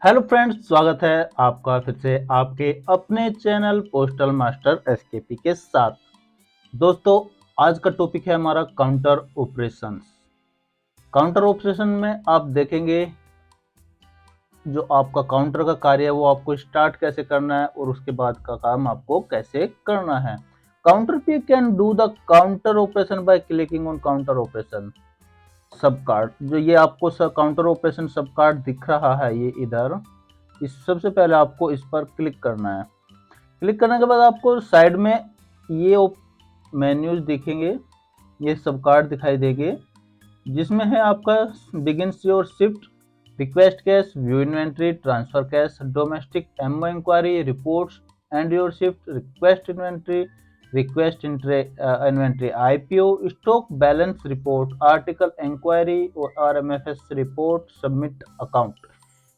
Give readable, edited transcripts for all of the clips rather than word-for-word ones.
Hello friends, स्वागत है आपका फिर से आपके अपने चैनल पोस्टल मास्टर एसकेपी के साथ। दोस्तों, आज का टॉपिक है हमारा काउंटर ऑपरेशंस। काउंटर ऑपरेशन में आप देखेंगे जो आपका काउंटर का कार्य है वो आपको स्टार्ट कैसे करना है और उसके बाद का काम आपको कैसे करना है। काउंटर पे can do the counter operation by clicking on counter operation सब कार्ड। जो ये आपको काउंटर ऑपरेशन सब कार्ड दिख रहा है, ये इधर इस सबसे पहले आपको इस पर क्लिक करना है। क्लिक करने के बाद आपको साइड में ये मेन्यूज दिखेंगे, ये सब कार्ड दिखाई देंगे जिसमें है आपका begins your shift, request cash, view inventory, transfer cash, domestic MO inquiry, reports end your shift, request inventory, request inventory, IPO, stock balance report, article inquiry और आरएमएफएस रिपोर्ट, सबमिट अकाउंट।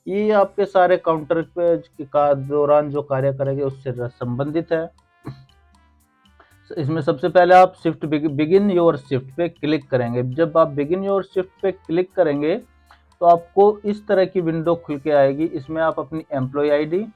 ये आपके सारे counter पे का दौरान जो कार्य करेंगे उससे संबंधित है। इसमें सबसे पहले आप शिफ्ट बिगिन योर शिफ्ट पे क्लिक करेंगे। जब आप बिगिन योर शिफ्ट पे क्लिक करेंगे तो आपको इस तरह की विंडो खुल के आएगी। इसमें आप अपनी एम्प्लॉय आईडी,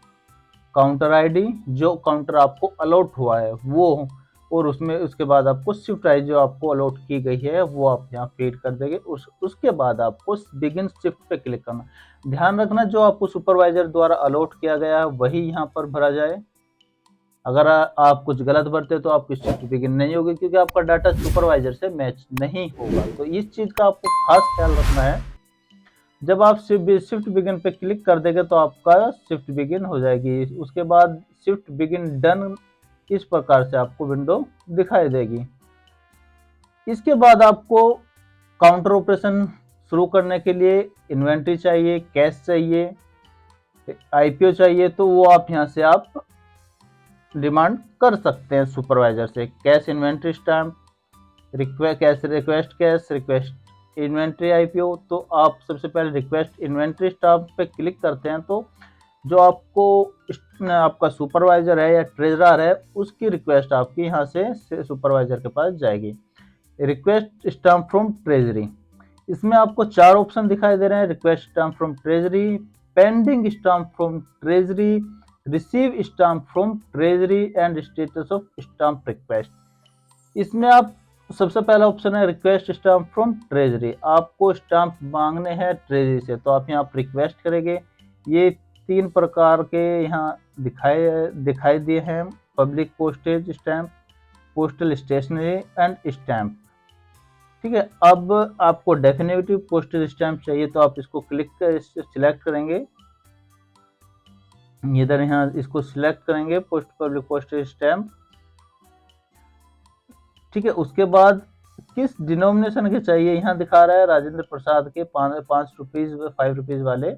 काउंटर आईडी, जो काउंटर आपको अलॉट हुआ है वो, और उसमें उसके बाद आपको शिफ्ट आईडी जो आपको अलॉट की गई है वो आप यहाँ फीड कर देंगे। उसके बाद आपको बिगिन शिफ्ट पे क्लिक करना। ध्यान रखना जो आपको सुपरवाइजर द्वारा अलॉट किया गया है वही यहाँ पर भरा जाए। अगर आप कुछ गलत भरते तो आपकी शिफ्ट बिगिन नहीं होगी, क्योंकि आपका डाटा सुपरवाइजर से मैच नहीं होगा। तो इस चीज का आपको खास ख्याल रखना है। जब आप शिफ्ट बिगिन पे क्लिक कर देंगे तो आपका शिफ्ट बिगिन हो जाएगी। उसके बाद शिफ्ट बिगिन डन, इस प्रकार से आपको विंडो दिखाई देगी। इसके बाद आपको काउंटर ऑपरेशन शुरू करने के लिए इन्वेंट्री चाहिए, कैश चाहिए, आईपीओ चाहिए, तो वो आप यहाँ से आप डिमांड कर सकते हैं सुपरवाइजर से। Cash inventory stamp, request cash, request inventory IPO. तो आप सबसे पहले रिक्वेस्ट इन्वेंट्री स्टैम्प पे क्लिक करते हैं तो जो आपको आपका सुपरवाइजर है या ट्रेजरर है उसकी रिक्वेस्ट आपकी यहाँ से सुपरवाइजर के पास जाएगी। रिक्वेस्ट स्टैम्प फ्रॉम ट्रेजरी, इसमें आपको 4 ऑप्शन दिखाई दे रहे हैं। Request stamp from treasury, pending stamp from treasury, receive stamp from treasury and status of stamp request. इसमें आप सबसे पहला ऑप्शन है रिक्वेस्ट स्टैम्प फ्रॉम ट्रेजरी। आपको स्टैम्प मांगने हैं ट्रेजरी से, तो आप यहाँ रिक्वेस्ट करेंगे। ये 3 प्रकार के यहाँ दिखाई दिए हैं: public postage stamp, postal stationery and stamp. ठीक है, अब आपको डेफिनेटिव पोस्टेज स्टैम्प चाहिए तो आप इसको क्लिक कर सिलेक्ट करेंगे। इधर यहाँ इसको सिलेक्ट करेंगे पब्लिक पोस्टेज स्टैम्प। ठीक है, उसके बाद किस डिनोमिनेशन के चाहिए, यहाँ दिखा रहा है राजेंद्र प्रसाद के 5 रुपीज 5 रुपीज वाले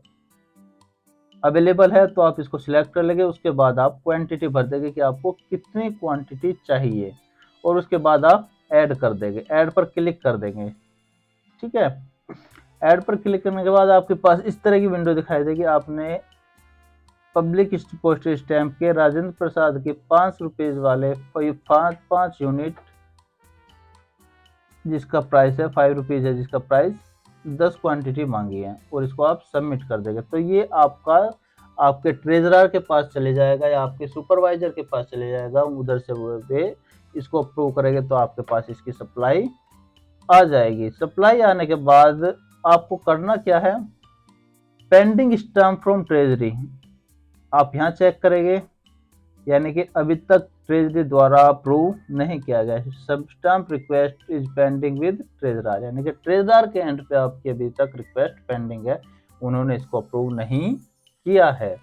अवेलेबल है, तो आप इसको सिलेक्ट कर लेंगे। उसके बाद आप क्वांटिटी भर देंगे कि आपको कितनी क्वांटिटी चाहिए, और उसके बाद आप ऐड कर देंगे। ऐड पर क्लिक कर देंगे। ठीक है, ऐड पर क्लिक करने के बाद आपके पास इस तरह की विंडो दिखाई देगी। आपने पब्लिक पोस्टेज स्टैम्प के राजेंद्र प्रसाद के 5 रुपीज वाले 5 यूनिट, जिसका प्राइस है 5 रुपीज है, जिसका प्राइस 10 क्वांटिटी मांगी है, और इसको आप सबमिट कर देंगे। तो ये आपका आपके ट्रेजरर के पास चले जाएगा या आपके सुपरवाइजर के पास चले जाएगा। उधर से वे इसको अप्रूव करेंगे तो आपके पास इसकी सप्लाई आ जाएगी। सप्लाई आने के बाद आपको करना क्या है, पेंडिंग स्टैम्प फ्रॉम ट्रेजरी आप यहाँ चेक करेंगे, यानी कि अभी तक ट्रेजरी द्वारा अप्रूव नहीं किया गया है। सब stamp request is pending with treasurer, यानी कि ट्रेजरर के एंड पे आपकी अभी तक रिक्वेस्ट पेंडिंग है, उन्होंने इसको अप्रूव नहीं किया है।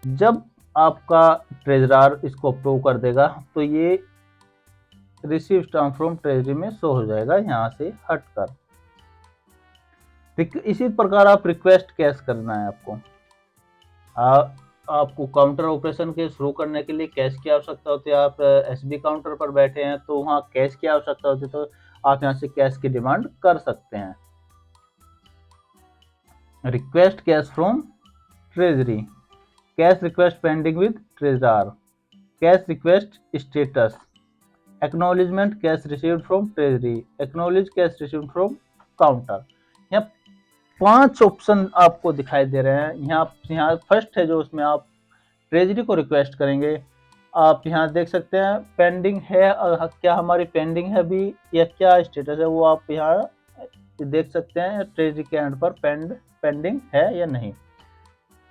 जब आपका ट्रेजरर इसको अप्रूव कर देगा तो ये रिसीव स्टैम्प फ्रॉम ट्रेजरी में शो हो जाएगा यहाँ से हटकर। इसी प्रकार आप रिक्वेस्ट कैश करना है आपको। आपको काउंटर ऑपरेशन के शुरू करने के लिए कैश की आवश्यकता होती है। आप एसबी काउंटर पर बैठे हैं तो वहाँ कैश की आवश्यकता होती है, तो आप यहाँ से कैश की डिमांड कर सकते हैं। Request cash from treasury, cash request pending with treasurer, cash request status, acknowledgement cash received from treasury, acknowledge cash received from counter. यहाँ 5 ऑप्शन आपको दिखाई दे रहे हैं। यहाँ फर्स्ट है जो उसमें आप ट्रेजरी को रिक्वेस्ट करेंगे। आप यहाँ देख सकते हैं पेंडिंग है, क्या हमारी पेंडिंग है अभी या क्या स्टेटस है, वो आप यहाँ देख सकते हैं ट्रेजरी के एंड पर पेंडिंग है या नहीं।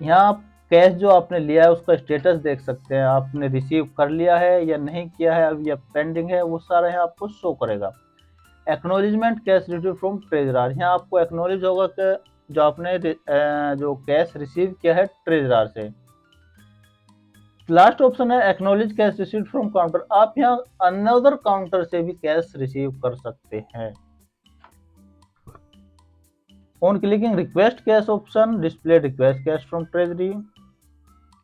यहाँ आप कैश जो आपने लिया है उसका स्टेटस देख सकते हैं, आपने रिसीव कर लिया है या नहीं किया है, अब या पेंडिंग है, वो सारा यहाँ आपको शो करेगा। Acknowledgement cash receive from treasurer, यहाँ आपको एक्नॉलेज होगा कि जो आपने जो कैश रिसीव किया है ट्रेजरार से। लास्ट ऑप्शन है acknowledge cash receive from counter, आप यहाँ अनदर काउंटर से भी कैश रिसीव कर सकते हैं। On clicking request cash option display request cash from treasury,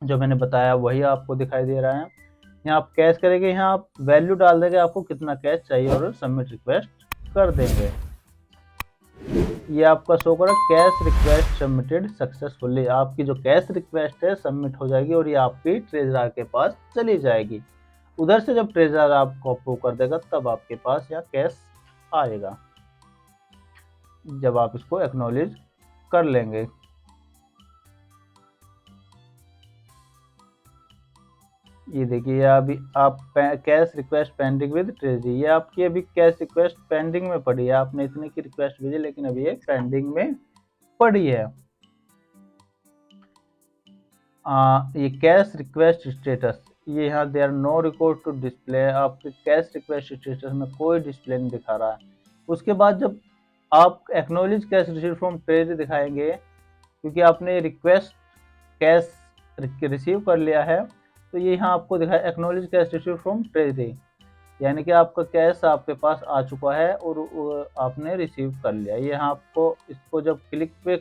जो मैंने बताया वही आपको दिखाई दे रहा है। यहाँ आप कैश करेंगे, यहाँ आप वैल्यू डाल देंगे आपको कितना कैश चाहिए और सबमिट रिक्वेस्ट कर देंगे। ये आपका शो करा कैश रिक्वेस्ट सबमिटेड सक्सेसफुली, आपकी जो कैश रिक्वेस्ट है सबमिट हो जाएगी और ये आपकी ट्रेजरर के पास चली जाएगी। उधर से जब ट्रेजरर आपको अप्रूव कर देगा तब आपके पास यहाँ कैश आएगा, जब आप इसको एक्नॉलेज कर लेंगे। ये देखिए अभी आप cash request pending with treasury, ये आपकी अभी कैश रिक्वेस्ट पेंडिंग में पड़ी है, आपने इतने की रिक्वेस्ट भेजी लेकिन अभी ये पेंडिंग में पड़ी है। ये कैश रिक्वेस्ट स्टेटस, ये यहाँ they are no record to display, आपके कैश रिक्वेस्ट स्टेटस में कोई डिस्प्ले नहीं दिखा रहा है। उसके बाद जब आप acknowledge cash receive from treasury दिखाएंगे, क्योंकि आपने रिक्वेस्ट कैश रिसीव कर लिया है, तो ये यहाँ आपको दिखाया acknowledge cash receive from treasury, यानी कि आपका कैश आपके पास आ चुका है और आपने रिसीव कर लिया। ये यहाँ आपको इसको जब क्लिक पे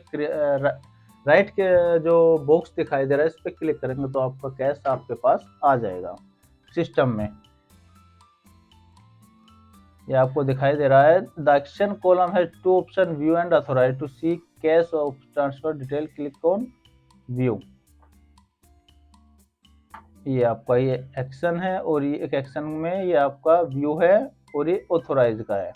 राइट के जो बॉक्स दिखाई दे रहा है इस पर क्लिक करेंगे तो आपका कैश आपके पास आ जाएगा सिस्टम में। ये आपको दिखाई दे रहा है the action column has two option view and authorise to see cash of transfer detail, click on view. ये आपका ये एक्शन है और ये एक एक्शन में ये आपका व्यू है और ये ऑथोराइज का है।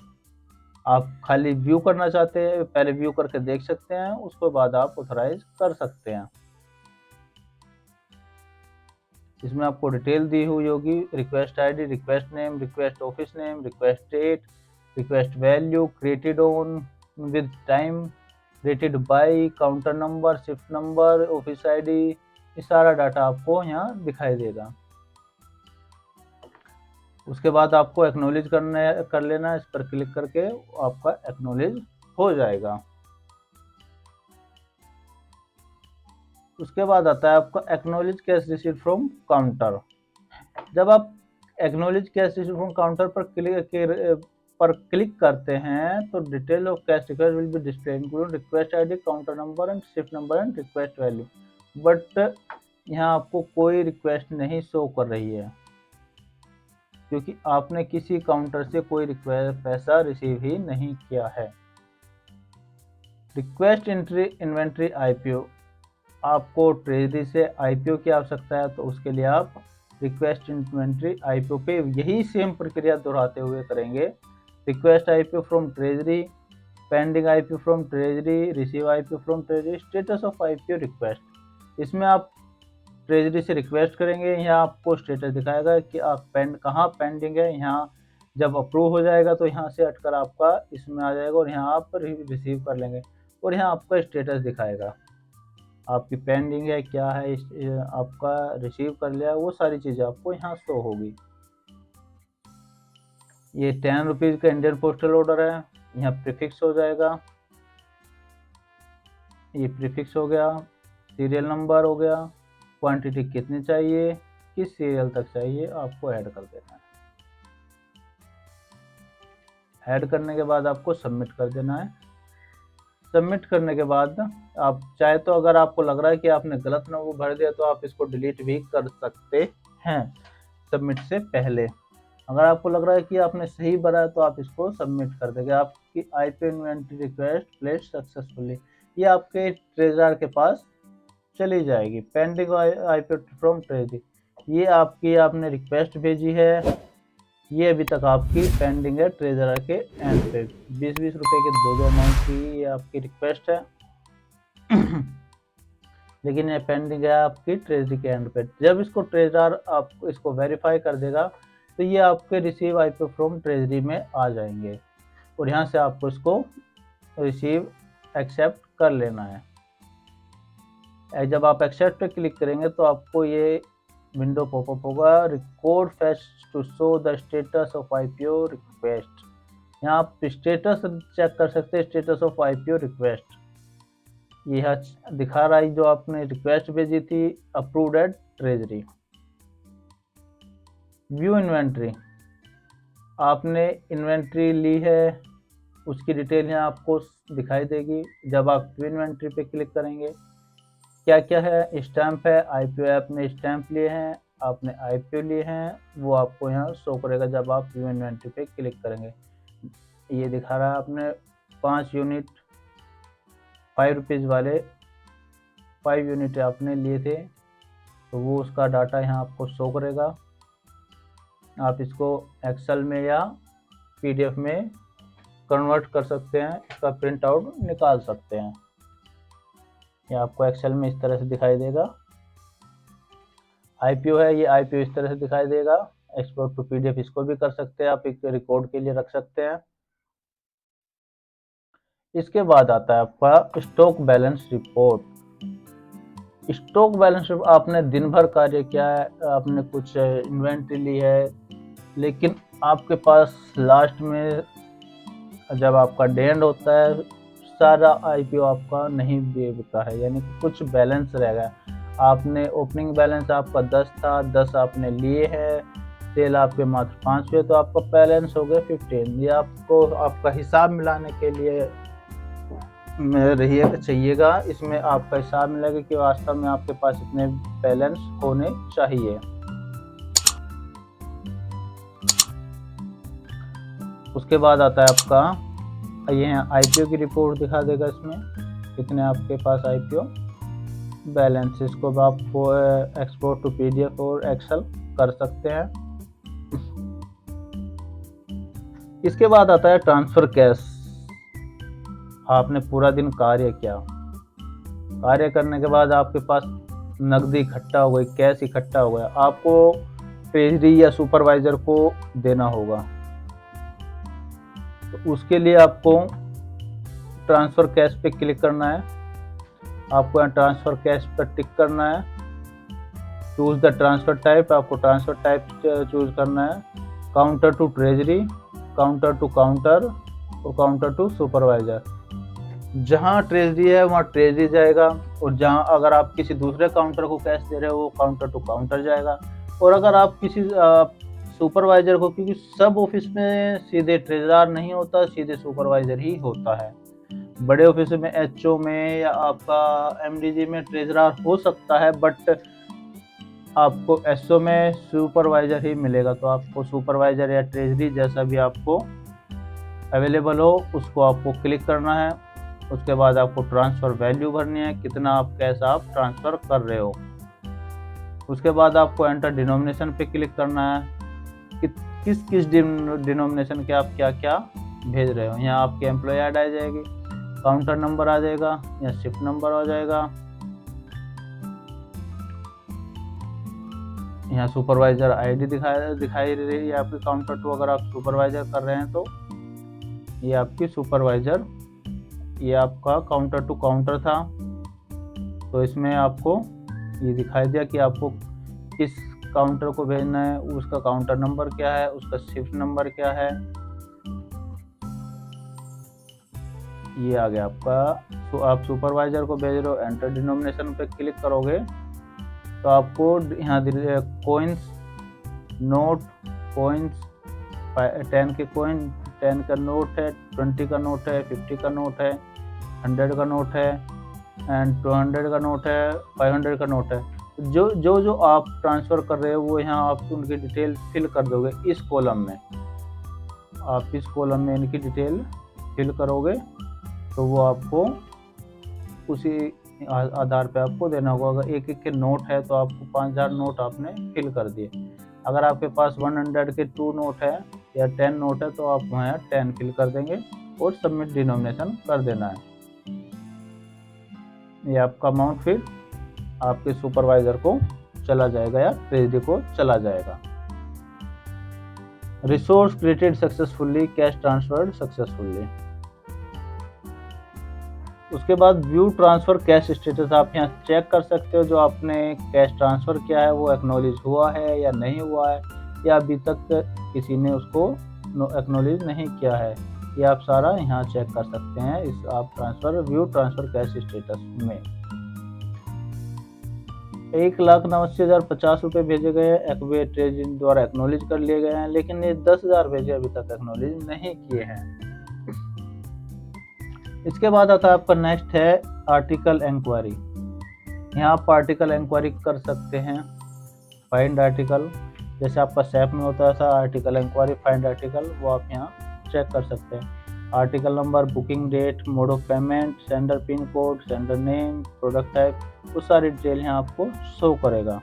आप खाली व्यू करना चाहते हैं पहले व्यू करके देख सकते हैं, उसके बाद आप ऑथोराइज कर सकते हैं। इसमें आपको डिटेल दी हुई होगी, request ID, request name, request office name, request date, request value, created on with time, rated by, counter number, shift number, office ID, ये सारा डाटा आपको यहाँ दिखाई देगा। उसके बाद आपको एक्नॉलेज कर लेना, इस पर क्लिक करके आपका एक्नॉलेज हो जाएगा। उसके बाद आता है आपका acknowledge cash receive from counter. जब आप acknowledge cash receive from counter पर क्लिक करते हैं तो detail of cash request will be display including request ID, counter number and shift number and request value, but यहाँ आपको कोई रिक्वेस्ट नहीं शो कर रही है क्योंकि आपने किसी काउंटर से कोई रिक्वेस्ट पैसा रिसीव ही नहीं किया है। रिक्वेस्ट एंट्री इन्वेंट्री आईपीओ, आपको ट्रेजरी से आईपीओ की आवश्यकता है तो उसके लिए आप रिक्वेस्ट इन्वेंट्री आईपीओ पे यही सेम प्रक्रिया दोहराते हुए करेंगे। Request IPO from treasury, pending IPO from treasury, receive IPO from treasury, status of IPO request. इसमें आप ट्रेजरी से रिक्वेस्ट करेंगे, यहाँ आपको स्टेटस दिखाएगा कि आप कहाँ पेंडिंग है। यहाँ जब अप्रूव हो जाएगा तो यहाँ से हटकर आपका इसमें आ जाएगा और यहाँ आप रिसीव कर लेंगे और यहाँ आपका स्टेटस दिखाएगा आपकी पेंडिंग है क्या है, आपका रिसीव कर लिया, वो सारी चीज़ें आपको यहाँ शो होगी। ये 10 रुपीज़ का इंडियन पोस्टल ऑर्डर है, यहाँ प्रीफिक्स हो जाएगा, ये प्रीफिक्स हो गया, सीरियल नंबर हो गया, क्वांटिटी कितनी चाहिए, किस सीरियल तक चाहिए, आपको ऐड कर देना है। ऐड करने के बाद आपको सबमिट कर देना है। सबमिट करने के बाद आप चाहे तो अगर आपको लग रहा है कि आपने गलत नंबर भर दिया तो आप इसको डिलीट भी कर सकते हैं सबमिट से पहले। अगर आपको लग रहा है कि आपने सही भरा है तो आप इसको सबमिट कर देंगे। आपकी IPO inventory request place successfully, ये आपके ट्रेजरर के पास चली जाएगी। पेंडिंग आईपीओ फ्रॉम ट्रेजरी, ये आपने रिक्वेस्ट भेजी है, ये अभी तक आपकी पेंडिंग है ट्रेजरर के एंड पे। 20-20 रुपये के 2 अमाउंट की ये आपकी रिक्वेस्ट है, लेकिन ये पेंडिंग है आपकी ट्रेजरी के एंड पे। जब इसको ट्रेजर आपको इसको वेरीफाई कर देगा तो ये आपके रिसीव आईपीओ फ्रॉम ट्रेजरी में आ जाएंगे और यहाँ से आपको इसको रिसीव एक्सेप्ट कर लेना है। जब आप एक्सेप्ट पे क्लिक करेंगे तो आपको ये विंडो पॉपअप होगा, record fetch to show the status of IPO request. यहाँ आप स्टेटस चेक कर सकते हैं, स्टेटस ऑफ आईपीओ रिक्वेस्ट। यह दिखा रहा है जो आपने रिक्वेस्ट भेजी थी, approved at treasury. View inventory, आपने इन्वेंट्री ली है उसकी डिटेल यहाँ आपको दिखाई देगी जब आप व्यू इन्वेंट्री पे क्लिक करेंगे। क्या क्या है, स्टैंप है, आईपीओ आपने स्टैंप लिए हैं, आपने आईपीओ लिए हैं, वो आपको यहाँ शो करेगा जब आप व्यू इन्वेंट्री पे क्लिक करेंगे। ये दिखा रहा है आपने 5 यूनिट 5 रुपीज़ वाले 5 यूनिट आपने लिए थे तो वो उसका डाटा यहाँ आपको शो करेगा। आप इसको एक्सेल में या पीडीएफ में कन्वर्ट कर सकते हैं, इसका प्रिंट आउट निकाल सकते हैं। ये आपको एक्सेल में इस तरह से दिखाई देगा। आईपीओ है, ये आईपीओ इस तरह से दिखाई देगा। एक्सपोर्ट टू पीडीएफ इसको भी कर सकते हैं, आप एक रिकॉर्ड के लिए रख सकते हैं। इसके बाद आता है आपका stock balance report. Stock balance report, आपने दिन भर कार्य किया है, आपने कुछ इन्वेंट्री ली है, लेकिन आपके पास लास्ट में जब आपका डे एंड होता है सारा आईपीओ आपका नहीं बिका है, यानी कुछ बैलेंस रह गया। आपने ओपनिंग बैलेंस आपका 10 था, 10 आपने लिए हैं, सेल आपके मात्र 5 हुए तो आपका बैलेंस हो गया 15। ये आपको आपका हिसाब मिलाने के लिए रहिएगा चाहिएगा, इसमें आपका हिसाब मिलेगा कि वास्तव में आपके पास इतने बैलेंस होने चाहिए। उसके बाद आता है आपका ये आईपीओ की रिपोर्ट दिखा देगा, इसमें कितने आपके पास आईपीओ बैलेंस। इसको आप एक्सपोर्ट टू पीडीएफ और एक्सेल कर सकते हैं। इसके बाद आता है ट्रांसफर कैश। आपने पूरा दिन कार्य किया, कार्य करने के बाद आपके पास नकदी इकट्ठा हो गई, कैश इकट्ठा हो गया, आपको ट्रेजरी या सुपरवाइजर को देना होगा। तो उसके लिए आपको ट्रांसफर कैश पे क्लिक करना है। आपको यहाँ ट्रांसफर कैश पर टिक करना है। चूज द ट्रांसफर टाइप, आपको ट्रांसफर टाइप चूज करना है। Counter to treasury, counter to counter और काउंटर टू सुपरवाइजर। जहाँ ट्रेजरी है वहाँ ट्रेजरी जाएगा, और जहाँ अगर आप किसी दूसरे काउंटर को कैश दे रहे हो वो काउंटर टू काउंटर जाएगा। और अगर आप किसी सुपरवाइजर को, क्योंकि सब ऑफिस में सीधे ट्रेजरर नहीं होता, सीधे सुपरवाइजर ही होता है। बड़े ऑफिस में एचओ में या आपका एमडीजी में ट्रेजरर हो सकता है, बट आपको एसओ में सुपरवाइजर ही मिलेगा। तो आपको सुपरवाइजर या ट्रेजरी जैसा भी आपको अवेलेबल हो उसको आपको क्लिक करना है। उसके बाद आपको ट्रांसफ़र वैल्यू भरनी है, कितना आप कैश आप ट्रांसफ़र कर रहे हो। उसके बाद आपको एंटर डिनोमिनेशन पे क्लिक करना है कि किस किस डिनोमिनेशन के आप क्या क्या भेज रहे हो। यहाँ आपकी एम्प्लॉय ऐड आ जाएगी, काउंटर नंबर आ जाएगा या शिफ्ट नंबर आ जाएगा। यहाँ सुपरवाइजर आईडी दिखाई रही है आपकी काउंटर टू। अगर आप सुपरवाइजर कर रहे हैं तो ये आपकी सुपरवाइजर, ये आपका काउंटर टू काउंटर था। तो इसमें आपको ये दिखाई दिया कि आपको किस काउंटर को भेजना है, उसका काउंटर नंबर क्या है, उसका शिफ्ट नंबर क्या है, ये आ गया आपका। तो आप सुपरवाइजर को भेज रहे हो, एंटर डिनोमिनेशन पे क्लिक करोगे तो आपको यहाँ कॉइन्स, नोट, कॉइन्स, 10 के कॉइन, 10 का नोट है, 20 का नोट है, 50 का नोट है, 100 का नोट है एंड 200 का नोट है, 500 का नोट है। जो आप ट्रांसफ़र कर रहे हो वो यहाँ आप उनकी डिटेल फिल कर दोगे इस कॉलम में। आप इस कॉलम में इनकी डिटेल फिल करोगे तो वो आपको उसी आधार पे आपको देना होगा। अगर एक एक के नोट है तो आपको 5000 नोट आपने फिल कर दिए। अगर आपके पास 100 के 2 नोट है या 10 नोट है तो आप वहाँ 10 फिल कर देंगे और सबमिट डिनोमिनेशन कर देना है। ये आपका अमाउंट फिर आपके सुपरवाइजर को चला जाएगा या ट्रेजरी को चला जाएगा। Resource created successfully, cash transferred successfully. उसके बाद व्यू ट्रांसफर कैश स्टेटस, आप यहाँ चेक कर सकते हो जो आपने कैश ट्रांसफर किया है वो एक्नॉलेज हुआ है या नहीं हुआ है, या अभी तक किसी ने उसको एक्नॉलेज नहीं किया है। ये आप सारा यहाँ चेक कर सकते हैं इस आप transfer view transfer cash status में। 1,89,050 रुपये भेजे गए एक्वे ट्रेजरी द्वारा एक्नॉलेज कर लिए गए हैं, लेकिन ये 10,000 भेजे अभी तक एक्नॉलेज नहीं किए हैं। इसके बाद आता है आपका नेक्स्ट है आर्टिकल इंक्वायरी। यहाँ आप आर्टिकल इंक्वायरी कर सकते हैं, फाइंड आर्टिकल, जैसे आपका सैप में होता था आर्टिकल इंक्वायरी फाइंड आर्टिकल, वो आप यहाँ चेक कर सकते हैं। Article number, booking date, mode of payment, sender pin code, sender name, product type, वो सारी डिटेल यहाँ आपको शो करेगा।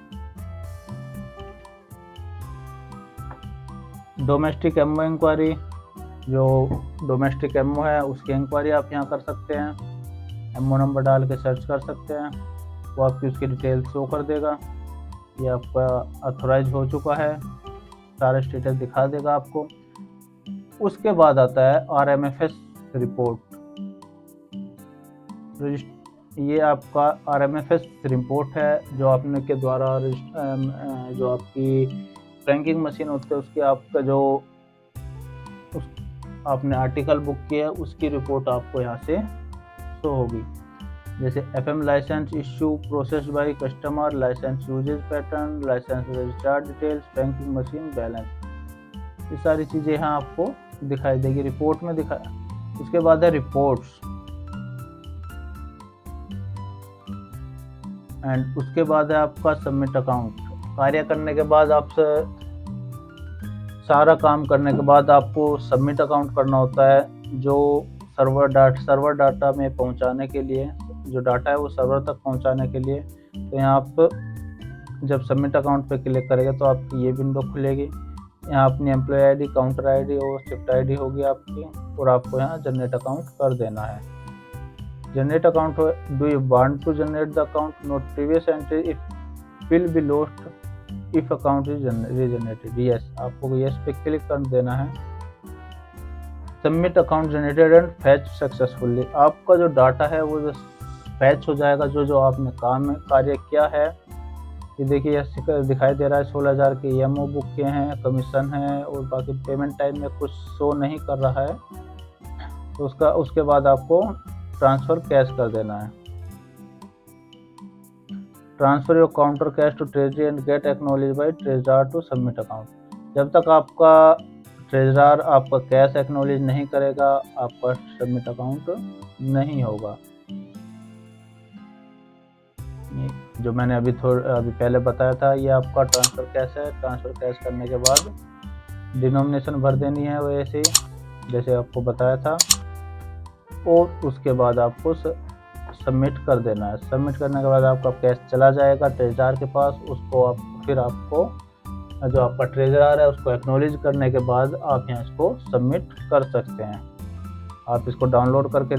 डोमेस्टिक एमओ इंक्वायरी, जो डोमेस्टिक एमओ है उसकी इंक्वायरी आप यहाँ कर सकते हैं, एमओ नंबर डाल के सर्च कर सकते हैं, वो आपकी उसकी डिटेल शो कर देगा। ये आपका ऑथोराइज हो चुका है, सारा स्टेटस दिखा देगा आपको। उसके बाद आता है आरएमएफएस रिपोर्ट। ये आपका आरएमएफएस रिपोर्ट है जो आपने के द्वारा जो आपकी फ्रैंकिंग मशीन होती है उसकी आपका जो आपने आर्टिकल बुक किया है उसकी रिपोर्ट आपको यहाँ से शो होगी। जैसे FM licence issue processed by customer, licence usage pattern, licence registered details, franking machine balance, ये सारी चीज़ें यहाँ आपको दिखाई देगी रिपोर्ट में उसके बाद है रिपोर्ट्स, एंड उसके बाद है आपका सबमिट अकाउंट। कार्य करने के बाद आपसे सारा काम करने के बाद आपको सबमिट अकाउंट करना होता है, जो सर्वर डाटा में पहुंचाने के लिए, जो डाटा है वो सर्वर तक पहुंचाने के लिए। तो यहाँ आप जब सबमिट अकाउंट पे क्लिक करेंगे तो आपकी ये विंडो खुलेगी। यहाँ अपनी एम्प्लॉय आईडी, काउंटर आईडी और शिफ्ट आईडी होगी आपकी, और आपको यहाँ जनरेट अकाउंट कर देना है। Generate account, do you want to generate the account, note previous entry if will be lost if account is regenerated, yes, आपको यस पे क्लिक कर देना है। Submit account generated and fetch successfully, आपका जो डाटा है वो जो फैच हो जाएगा, जो आपने कार्य किया है। ये देखिए यह दिखाई दे रहा है 16,000 के ईएमओ बुक किए हैं, कमीशन है, और बाकी पेमेंट टाइम में कुछ शो नहीं कर रहा है। तो उसके बाद आपको ट्रांसफ़र कैश कर देना है। Transfer your counter cash to treasury and get acknowledge by treasurer to submit account. जब तक आपका ट्रेजरर आपका कैश एक्नॉलेज नहीं करेगा आपका सबमिट अकाउंट नहीं होगा। जो मैंने अभी पहले बताया था ये आपका ट्रांसफ़र कैश है। ट्रांसफ़र कैश करने के बाद डिनोमिनेशन भर देनी है वैसे ही जैसे आपको बताया था, और उसके बाद आपको सबमिट कर देना है। सबमिट करने के बाद आपका कैश चला जाएगा ट्रेजरर के पास, उसको फिर आपको जो आपका ट्रेजरर है उसको एक्नॉलेज करने के बाद आप यहाँ इसको सबमिट कर सकते हैं। आप इसको डाउनलोड करके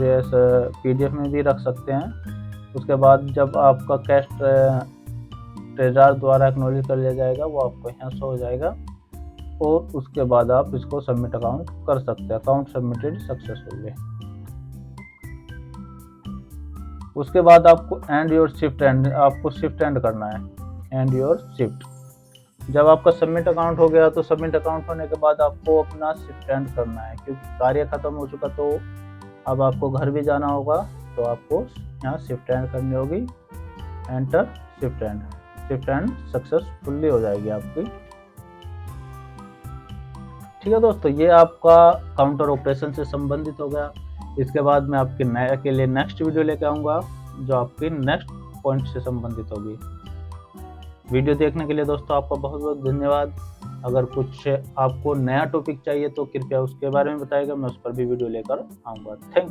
PDF में भी रख सकते हैं। उसके बाद जब आपका कैश ट्रेजरर द्वारा एक्नॉलेज कर लिया जाएगा वो आपको यहाँ शो हो जाएगा, और उसके बाद आप इसको सबमिट अकाउंट कर सकते हैं। Account submitted successfully. उसके बाद आपको एंड योर शिफ्ट आपको शिफ्ट एंड करना है। एंड योर शिफ्ट, जब आपका सबमिट अकाउंट हो गया तो सबमिट अकाउंट होने के बाद आपको अपना शिफ्ट एंड करना है, क्योंकि कार्य खत्म हो चुका तो अब आपको घर भी जाना होगा, तो आपको यहाँ शिफ्ट एंड करनी होगी। एंटर शिफ्ट एंड सक्सेसफुली हो जाएगी आपकी। ठीक है दोस्तों, ये आपका काउंटर ऑपरेशन से संबंधित हो गया। इसके बाद मैं आपके लिए नेक्स्ट वीडियो लेकर आऊँगा जो आपकी नेक्स्ट पॉइंट से संबंधित होगी। वीडियो देखने के लिए दोस्तों आपका बहुत बहुत धन्यवाद। अगर कुछ आपको नया टॉपिक चाहिए तो कृपया उसके बारे में बताइएगा, मैं उस पर भी वीडियो लेकर आऊँगा। Thank you.